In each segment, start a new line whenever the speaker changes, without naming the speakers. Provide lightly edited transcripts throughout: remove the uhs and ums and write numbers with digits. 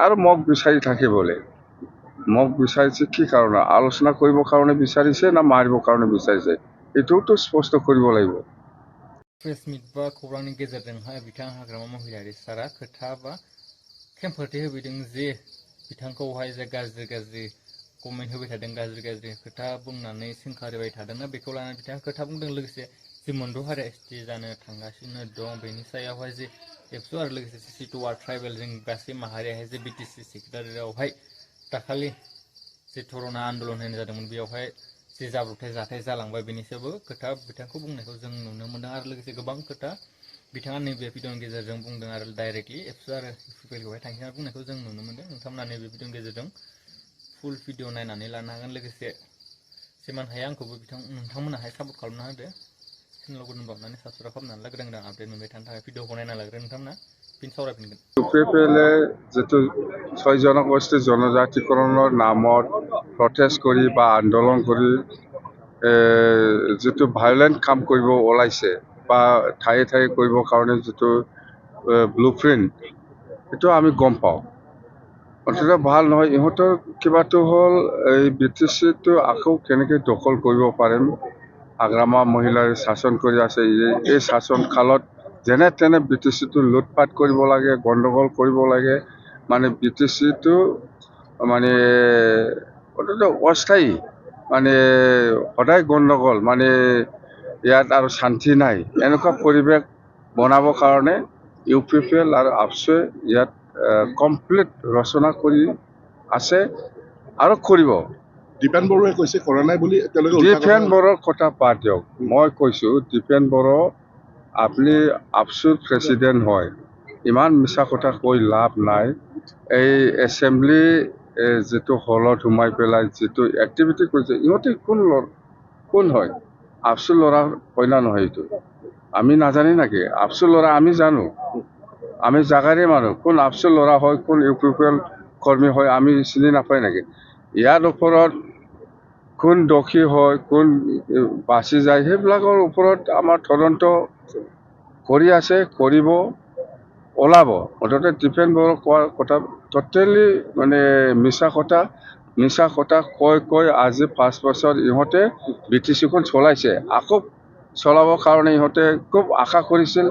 আৰু মোক বিচাৰি থাকিবলৈ মোক বিচাৰিছে কি কাৰণে আলোচনা কৰিবৰ কাৰণে বিচাৰিছে না মাৰিবৰ কাৰণে বিচাৰিছে এইটোতো স্পষ্ট কৰিব লাগিব
प्रेस मिट बा खौरांनि गेजेरजोंहाय बिथां हाग्रामा महिलारि सारा खोथा बा खेंफोरथि होफैदों जे बिथांखौहाय जे गाज्रि कमेन्ट होबाय थादों गाज्रि खोथा बुंनानै सोंखारिबाय थादोंना बेखौ लानानै बिथाङा खोथा बुंदों लोगोसे जे मोनद' हारिया एसटि जानो थांगासिनो दं बेनि सायावहाय जे एबसु आरो लोगोसे सिटुवा ट्राइबेल जों गासै माहारियाहाय जे बिटिसि सेक्रेटारियावहाय दाखालि जे धरना आन्दलन होनाय जादोंमोन बेयावहाय जे जाथाय जालांबाय बेनि सायावबो खोथा बिथांखौ बुंनायखौ जों नुनो मोनदों आरो लोगोसे गोबां खोथा बिथाङा नैबे भिडिअनि गेजेरजों बुंदों आरो डाइरेक्टलि एबसु आरो इउपिपिएलखौहाय थांखिनानै बुंनायखौ जों नुनो मोनदों नोंथांमोना नैबे भिडिअनि गेजेरजों फुल भिडिअ नायनानै लानो हागोन लोगोसे जिमान हाया आंखौबो नोंथांमोनाहाय सापर्ट खालामना होदो चेनेलाव गुदुं बाबनानै साबसक्राइब खालामनानै ला गोदान आपडेट मोनबाय थानो थाखाय भिडिअखौ नायना लाग्रो नोंथांमोना फिन सावरायफिनगोन
ইউপিপিএলে যিটো 6 জনগোষ্ঠী জনজাতিকৰণৰ নামত প্ৰটেষ্ট কৰি বা আন্দোলন কৰি যিটো ভায়োলেণ্ট কাম কৰিব ওলাইছে বা ঠায়ে ঠায়ে কৰিবৰ কাৰণে যিটো ব্লুপ্ৰিণ্ট সেইটো আমি গম পাওঁ অন্ততঃ ভাল নহয় ইহঁতৰ কিবাটো হ'ল এই বিটিচিটো আকৌ কেনেকৈ দখল কৰিব পাৰিম হাগ্ৰামা মহিলাই শাসন কৰি আছে এই শাসন কালত যেনে তেনে বিটিচিটো লুটপাট কৰিব লাগে গণ্ডগোল কৰিব লাগে মানে বিটিচিটো মানে অন্ততঃ অস্থায়ী মানে সদায় গণ্ডগোল মানে ইয়াত আৰু শান্তি নাই এনেকুৱা পৰিৱেশ বনাবৰ কাৰণে ইউপিপিএল আৰু আপচুৱে ইয়াত কমপ্লিট ৰচনা কৰি আছে আৰু কৰিব
দীপেন বড়োৱে কৈছে কৰা নাই বুলি
দীপেন বড়োৰ কথা বাদ দিয়ক মই কৈছোঁ দীপেন বড়ো আপুনি আপচুৰ প্ৰেচিডেণ্ট হয় ইমান মিছা কথা কৈ লাভ নাই এই এছেম্বলি যিটো হলত সোমাই পেলাই যিটো এক্টিভিটি কৰিছে ইহঁতে কোন হয় আপচুৰ ল'ৰা হয় না নহয় এইটো আমি নাজানি নেকি আপচুৰ ল'ৰা আমি জানো আমি জাগাৰে মানুহ কোন আপচুৰ ল'ৰা হয় কোন ইউপিপিএল কৰ্মী হয় আমি চিনি নাপায় নেকি ইয়াৰ ওপৰত কোন দোষী হয় কোন বাচি যায় সেইবিলাকৰ ওপৰত আমাৰ তদন্ত কৰি আছে কৰিব ওলাব মুঠতে দীপেন বড়োৰ কোৱাৰ কথা টোটেলি মানে মিছা কথা কৈ আজি 5 বছৰ ইহঁতে বিটিচিখন চলাইছে আকৌ চলাবৰ কাৰণে ইহঁতে খুব আশা কৰিছিল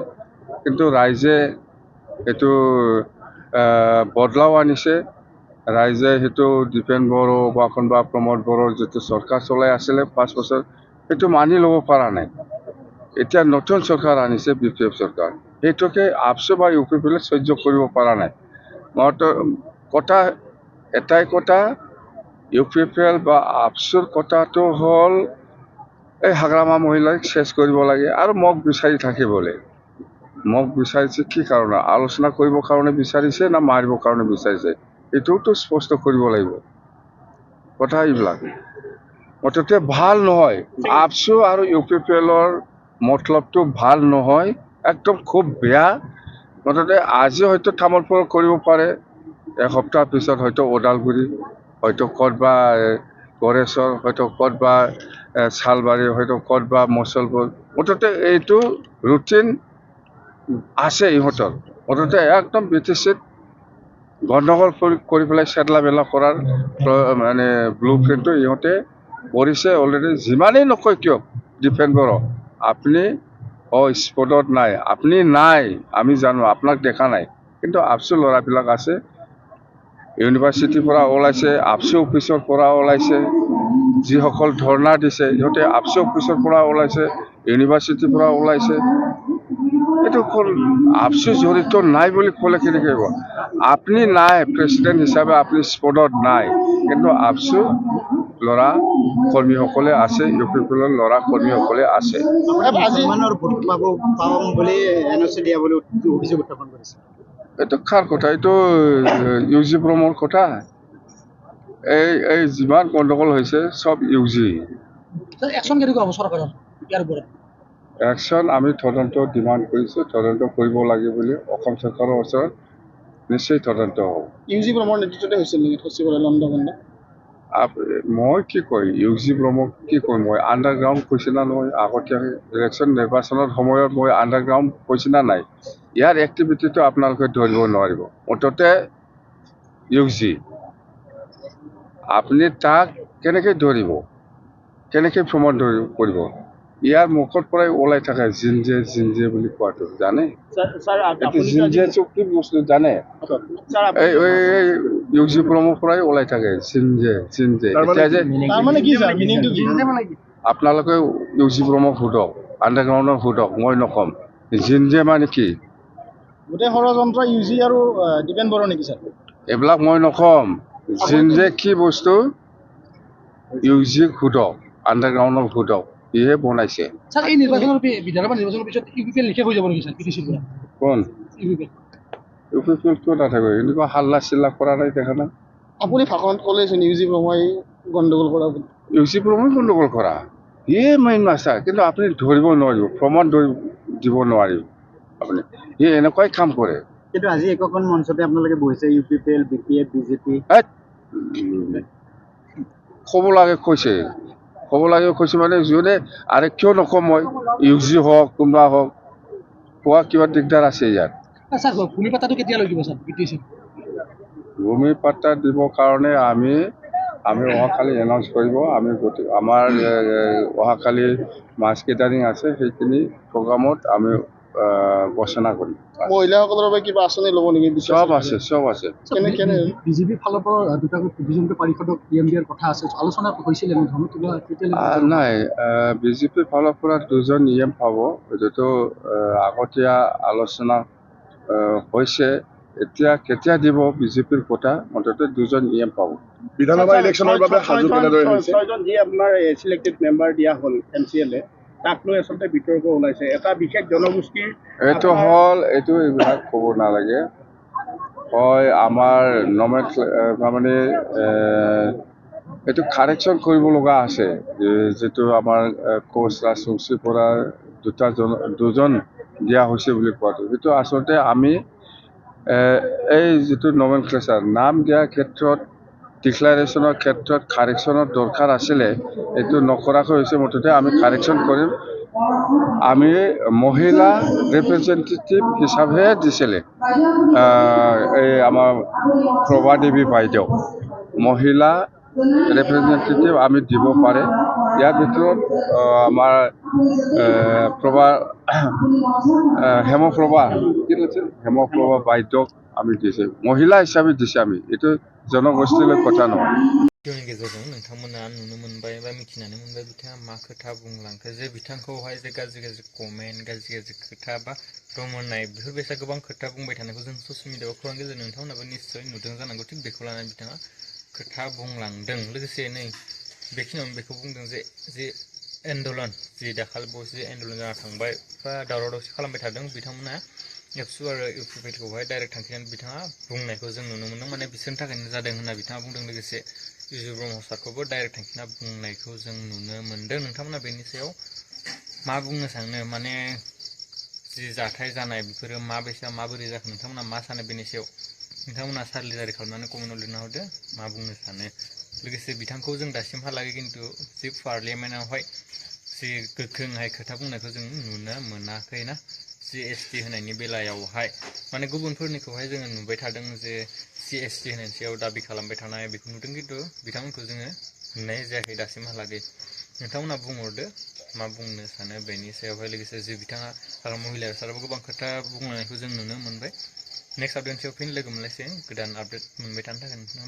কিন্তু ৰাইজে এইটো বদলাও আনিছে ৰাইজে সেইটো দীপেন বড়ো বা কোনোবা প্ৰমোদ বড়োৰ যিটো চৰকাৰ চলাই আছিলে 5 বছৰ সেইটো মানি ল'ব পৰা নাই এতিয়া নতুন চৰকাৰ আনিছে বিপিএফ চৰকাৰ সেইটোকে আপচু বা ইউপিপিএলে সহ্য কৰিব পৰা নাই কথা এটাই কথা ইউপিপিএল বা আপচুৰ কথাটো হ'ল এই হাগ্ৰামা মহিলাক চেছ কৰিব লাগে আৰু মোক বিচাৰি থাকিবলৈ মোক বিচাৰিছে কি কাৰণে আলোচনা কৰিবৰ কাৰণে বিচাৰিছে না মাৰিবৰ কাৰণে বিচাৰিছে এইটোতো স্পষ্ট কৰিব লাগিব কথা এইবিলাক মুঠতে ভাল নহয় আপচু আৰু ইউপিপিএলৰ মতলবটো ভাল নহয় একদম খুব বেয়া মুঠতে আজি হয়তো তামোলপুৰ কৰিব পাৰে এসপ্তাহ পিছত হয়তো ওদালগুৰি হয়তো ক'তবা গড়েশ্বৰ হয়তো ক'তবা চালবাৰী হয়তো ক'তবা মুছলপুৰ মুঠতে এইটো ৰুটিন আছে ইহঁতৰ মুঠতে একদম বিটিচিত গণ্ডগোল কৰি পেলাই চেদলা বেলা কৰাৰ মানে ব্লুপ্ৰিণ্টটো ইহঁতে কৰিছে অলৰেডি যিমানেই নকয় কিয় দীপেন বড়ো আপুনি স্পটত নাই আপুনি নাই আমি জানো আপোনাক দেখা নাই কিন্তু আপচু ল'ৰাবিলাক আছে ইউনিভাৰ্চিটিৰ পৰা ওলাইছে আপচু অফিচৰ পৰা ওলাইছে যিসকল ধৰ্ণা দিছে সিহঁতে আপচু অফিচৰ পৰা ওলাইছে ইউনিভাৰ্চিটিৰ পৰা ওলাইছে এইটো আপচু জড়িত নাই বুলি ক'লে কেনেকৈ হ'ব আপুনি নাই প্ৰেচিডেণ্ট হিচাপে আপুনি স্পটত নাই কিন্তু আপচু ল'ৰা কৰ্মীসকলে আছে ইউপিপিএলৰ ল'ৰা কৰ্মীসকলে আছে এইটো কাৰ কথা এইটো ইউজি ব্ৰহ্মৰ কথা এই যিমান গণ্ডগোল হৈছে সব ইউজি একশ্যন আমি তদন্ত ডিমাণ্ড কৰিছোঁ তদন্ত কৰিব লাগে বুলি অসম চৰকাৰৰ ওচৰত নিশ্চয় তদন্ত হ'ব
ইউজি ব্ৰহ্মৰ নেতৃত্বতে হৈছিল নেকি
মই কি কয় ইউজি ব্ৰহ্মক কি কয় মই আণ্ডাৰগ্ৰাউণ্ড কৈছে না নহয় আগতীয়াকৈ ইলেকশ্যন নিৰ্বাচনৰ সময়ত মই আণ্ডাৰগ্ৰাউণ্ড কৈছে না নাই ইয়াৰ এক্টিভিটিটো আপোনালোকে ধৰিব নোৱাৰিব মুঠতে ইউজি আপুনি তাক কেনেকৈ ধৰিব, কেনেকৈ প্ৰমাণ কৰিব? ইয়াৰ মুখৰ পৰাই ওলাই থাকে জিনজে বুলি কোৱাটো, জানে? এইটো জিনজে কি বস্তু জানে? এই ইউজি প্ৰমৰ পৰাই ওলাই থাকে জিনজে। এতিয়া যে
তাৰমানে কি ছাৰ, মিনিংটো কি?
আপোনালোকে ইউজি প্ৰমক সোধক, আণ্ডাৰগ্ৰাউণ্ডৰ সোধক, মই নক'ম। জিনজে মানে কি?
গোটেই ষড়যন্ত্ৰ ইউজি আৰু দীপেন বড়ো নেকি ছাৰ?
এইবিলাক মই নক'ম। জিনজে কি বস্তু ইউজিক সোধক, আণ্ডাৰগ্ৰাউণ্ডক সোধক, ইহে বনাইছে।
ছাৰ এই নিৰ্বাচনৰ বিধানসভা নিৰ্বাচনৰ পিছত ইউপিপিএল নিষেধ হৈ যাব নেকি ছাৰ পিটিচিৰ পৰা?
কোন
ইউপিপিএল
ইউপিপিএল কিয় নাথাকে? এনেকুৱা হাল্লা চিল্লা কৰা নাই, দেখা নাই?
আপুনি ভাষণত ক'লেচোন ইউজি প্ৰমই গণ্ডগোল কৰা বুলি।
ইউজি প্ৰমে গণ্ডগোল কৰা, ইয়ে মেইন মাষ্টাৰ। কিন্তু আপুনি ধৰিব নোৱাৰিব, প্ৰমাণ দিব নোৱাৰিব আপুনি। সি এনেকুৱাই কাম কৰে।
কিন্তু আজি একোখন মঞ্চতে আপোনালোকে বহিছে, ইউপিপিএল, বিপিএফ, বিজেপি।
ক'ব লাগে কৈছে মানে যোনে, আৰু কিয় নক'ম মই? ইউজি হওক কোনোবা হওক, কোৱা কিবা দিগদাৰ আছে ইয়াত?
ছাৰ ভূমি পাতাটো কেতিয়ালৈ দিব ছাৰ পিটিচিৰ?
ভূমি পাট্টা দিবৰ কাৰণে আমি অহাকালি এনাউন্স কৰিব। আমি আমাৰ অহাকালি মাছ কেটাৰিং আছে, সেইখিনি প্ৰগ্ৰামত আমি ঘোষণা কৰিম।
মহিলাসকলৰ বাবে কিবা আঁচনি ল'ব নেকি?
চব আছে।
কেনে
বিজেপিৰ ফালৰ পৰা দুটাকৈ প্ৰতিযোগিতা পাৰিষদক পিএম দিয়াৰ কথা আছে, আলোচনা হৈছিল এনেধৰণৰ কিবা?
নাই, বিজেপিৰ ফালৰ পৰা 2জন EM পাব, এইটোতো আগতীয়া আলোচনা হৈছে। এতিয়া কেতিয়া দিব বিজেপিৰ কোটা, মুঠতে 2জন EM পাব।
বিধানসভা ইলেকশ্যনৰ বাবে সাজু কেনেদৰে হৈছে?
ছয়জন যি আপোনাৰ চিলেক্টেড মেম্বাৰ দিয়া হ'ল MCLA, তাক লৈ আচলতে বিতৰ্ক ওলাইছে। এটা বিশেষ জনগোষ্ঠীৰ
এইবিলাক ক'ব নালাগে। হয়, আমাৰ তাৰমানে এইটো কাৰেকশ্যন কৰিব লগা আছে। যিটো আমাৰ কোচ ৰাজবংশীৰ পৰা 2জন দিয়া হৈছে বুলি কোৱাটো, সেইটো আচলতে আমি এই যিটো নমেনক্লেচাৰ নাম দিয়াৰ ক্ষেত্ৰত, ডিক্লাৰেশ্যনৰ ক্ষেত্ৰত কাৰেকশ্যনৰ দৰকাৰ আছিলে, এইটো নকৰাকৈ হৈছে। মুঠতে আমি কাৰেকশ্যন কৰিম। আমি মহিলা ৰিপ্ৰেজেণ্টেটিভ হিচাপেহে দিছিলে এই আমাৰ প্ৰভা দেৱী বাইদেউ, মহিলা ৰিপ্ৰেজেণ্টেটিভ আমি দিব পাৰে। ইয়াৰ ভিতৰত আমাৰ হেমপ্ৰভা বাইদেউক আমি দিছে, মহিলা হিচাপে দিছে আমি। এইটো জনগোষ্ঠীলৈ কথা নহয়।
भिडिअनि गेजेरजों नोंथांमोना नुनो मोनबाय बा मिथिनानै मोनबाय बिथाङा मा खोथा बुंलांखो, जे बिथांखौहाय जे गाज्रि कमेन्ट, गाज्रि खोथा बा रमोनाय बेफोरबायसा गोबां खोथा बुंबाय थानायखौ जों ससियेल मिडियायाव खौरां गेजेरजों नोंथांमोनाबो निस्सय नुदों जानांगौ। थिग बेखौ लानानै बिथाङा खोथा बुंलांदों। लोगोसे नै बेखिनियावनो बेखौ बुंदों जे आन्दलन, जि दाखालिबावैसो आन्दलन जाना थांबाय बा दावराव दावसि खालामबाय थादों, बिथांमोना एबसु आरो इउपिपिएलखौहाय डाइरेक्ट थांखिनानै बिथाङा बुंनायखौ जों नुनो मोनदों। माने बिसोरनि थाखायनो जादों होनना बिथाङा बुंदों। लोगोसे इउजु ब्रह्म सारखौबो डाइरेक्ट थांखिना बुंनायखौ जों नुनो मोनदों। नोंथांमोना बेनि सायाव मा बुंनो सानो? माने जि जाथाय जानाय बेफोरो माबोरै जाखो, नोंथांमोना मा सानो बेनि सायाव? नोंथांमोना सारलिजारि खालामनानै कमेन्टआव लिरना हरदो मा बुंनो सानो। लोगोसे बिथांखौ जों दासिमहालागै खिन्थु जि पार्लियामेन्टआवहाय जि गोख्रोंहाय खोथा बुंनायखौ जों नुनो मोनाखै ना। GST होनायनि बेलायावहाय माने गुबुनफोरनिखौहाय जोङो नुबाय थादों, जे GST होनायनि सायाव दाबि खालामबाय थानाय बेखौ नुदों, खिन्थु बिथांमोनखौ जोङो नुनाय जायाखै दासिमहालागै। नोंथांमोना बुंहरदो मा बुंनो सानो बेनि सायावहाय। लोगोसे जे बिथाङा महिला साराबो गोबां खोथा बुंलांनायखौ जों नुनो मोनबाय। नेक्स्ट आपडेटआव फिन लोगो मोनलायसिगोन गोदान आपडेट मोनबाय थानो थाखाय नोंथां।